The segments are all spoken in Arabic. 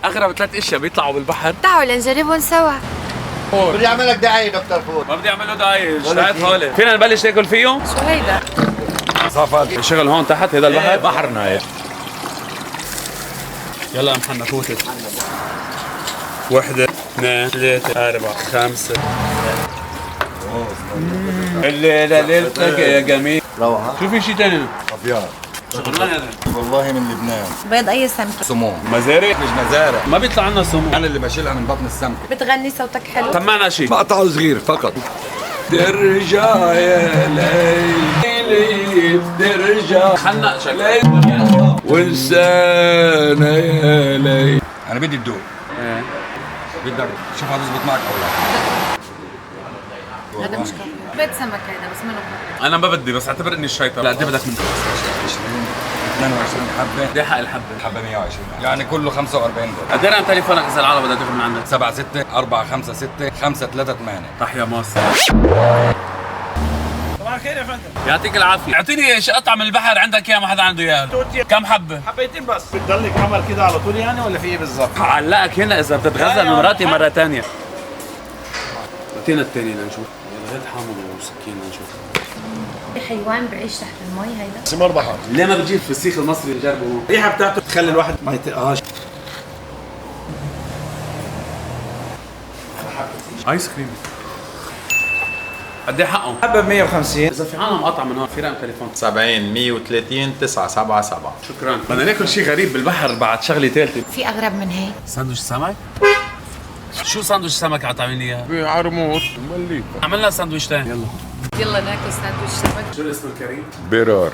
اغرب 3 اشياء بيطلعوا بالبحر. تعالوا لنجربهم سوا. بدي اعمل لك دعايه دكتور فول. ما بدي اعمل له دعايه، اشتهيت هولي. فينا نبلش ناكل فيهم؟ شو هيدا؟ صافت الشغل هون تحت هذا البحر؟ بحرنا هيك. يلا يا محمد فوتت. 1 2 3 4 5 الليلة ليلتك يا جميل. روعة. شو في شي تاني؟ ابيض. شغلان هذا. والله من لبنان. بيض اي سمكة؟ سموم. مزارع؟ مش مزارع. ما بيطلع عنا سمو. انا اللي بشيلها من بطن السمكة. بتغني صوتك حلو؟ سمعنا شي. مقطع صغير فقط. ترجع يا ليلي ترجع خلنا شكل وانسانا يا ليلي. انا بدي تدوق. بدك شوف هتظبط معك او لا. هذا مش كافي. بيض سمك هيدا بس منه كافي. انا ما بدي بس اعتبر اني الشيطان. لا قد إيه بدك من 22 حبة. قد إيه حق الحبة؟ حبة 120 يعني كله 45 دولار. قد ايه رقم تليفونك اذا العالم بدها تاخذ من عندك؟ 7 6 4 5 6 5 3 8. صح يا ماس. صباح الخير يا فندم. يعطيك العافية. اعطيني قطعة من البحر عندك اياها ما حدا عنده اياها. توتي. كم حبة؟ حبيتين بس. بتضلك عمل كده على طول يعني ولا في ايه بالظبط؟ علقك هنا اذا بتتغزل من مراتي مرة ثانية. اعطينا الثاني لنشوف. هات حامض وسكين لنشوف. في حيوان بعيش تحت المي هيدا؟ سمار بحر. ليه ما بتجيب الفسيخ المصري نجربه هون؟ الريحه بتاعته تخلي الواحد ما يطيقهاش. ايس كريم. قد ايه حقهم؟ حبه ب 150. اذا في عنا مقاطعة من هون في رقم تليفون. 70 130 977. شكرا. بدنا ناكل شيء غريب بالبحر بعد شغلة ثالثة. في اغرب من هيك؟ ساندويش سمك؟ شو ساندويش سمك عطاويني اياه؟ بعرموط مليك عملنا ساندويش ثاني. يلا. يلا ناكل ساندويش سمك. شو الاسم الكريم؟ برار.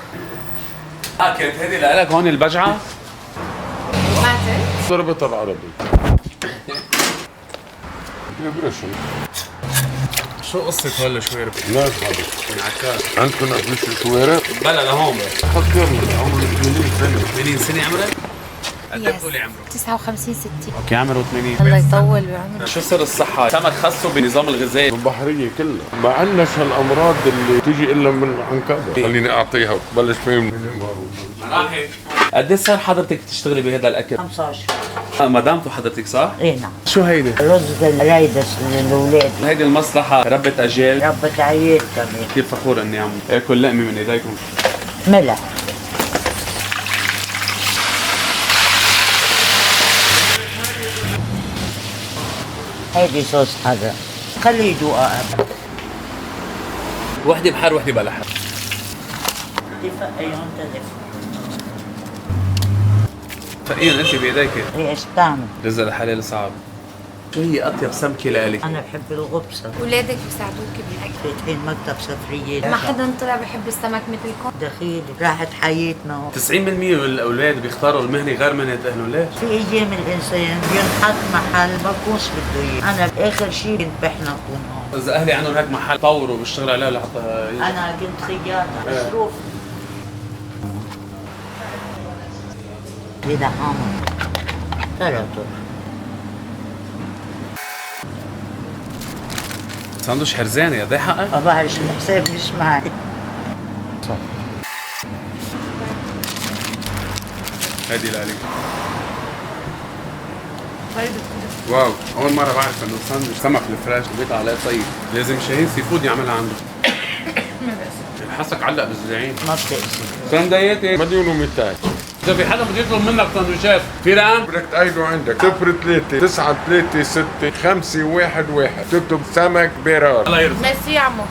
كانت هذه لك هون البجعة؟ ماتت؟ ضربت العربي. برشم. شو قصة هول الشوارب؟ لا حبيبي. من عكاز. عندكم نقدوش شوارب؟ بلا لهون. فكرني عمري 80 سنة. 80 سنة عمرك؟ قد ايه بتقولي عمره؟ 59 60. اوكي عمره 80. الله يطول بعمره. شو سر الصحة؟ سمك خصه بنظام الغذائي. البحرية كلها ما عندناش هالأمراض اللي تيجي إلا من عن كذا. خليني أعطيها وتبلش فيهم. راحي. قد ايه صار حضرتك تشتغلي بهذا الأكل؟ 15. مدامته حضرتك صح؟ اي نعم. شو هيدي؟ رز الريدس للاولاد. هيدي المصلحة ربة أجيال. ربة عيال كمان. كثير فخور إني عم آكل لقمة من إيديكم. ملح. هيدي صوص حدا. خليه يدوقها قبل. وحدة بحر وحدة بلح. تفقيهم تلف. فقير أنت بإيديك. ايش بتعمل؟ رز الحلال صعب. شو هي أطيب سمكة لإلك؟ انا بحب الغبصة. اولادك بيساعدوك بالاكل؟ فاتحين مكتب سفرية. ما حدا طلع بحب السمك مثلكم؟ دخيل راحت حياتنا. 90% من الأولاد بيختاروا المهنة غير مهنة أهله، ليش؟ في ايام الانسان بينحط محل ما بكونش بده اياه. انا اخر شيء كنت بحلم اكون هون. إذا أهلي عندهم هيك محل طوروا بيشتغل عليه لحتى انا كنت خياطة مصروف. هيدا حامض. ترطر. ساندويش حرزانة يا ضي حقك؟ ما بعرف الحساب مش معي. هادي لإلك. واو، أول مرة بعرف إنه ساندويش سمك الفريش بيطلع عليه طيب، لازم شاهين سي فود يعملها عنده. الحسك علق بالزعيم. ما بتقسي. سندياتي مليون 200. إذا في حدا بده يطلب منك سندويشات، في رقم؟ بدك تقيدوا عندك 0 3 9 3 6 5 1 1. تكتب سمك برار. الله يرضى. ميرسي يا عمو.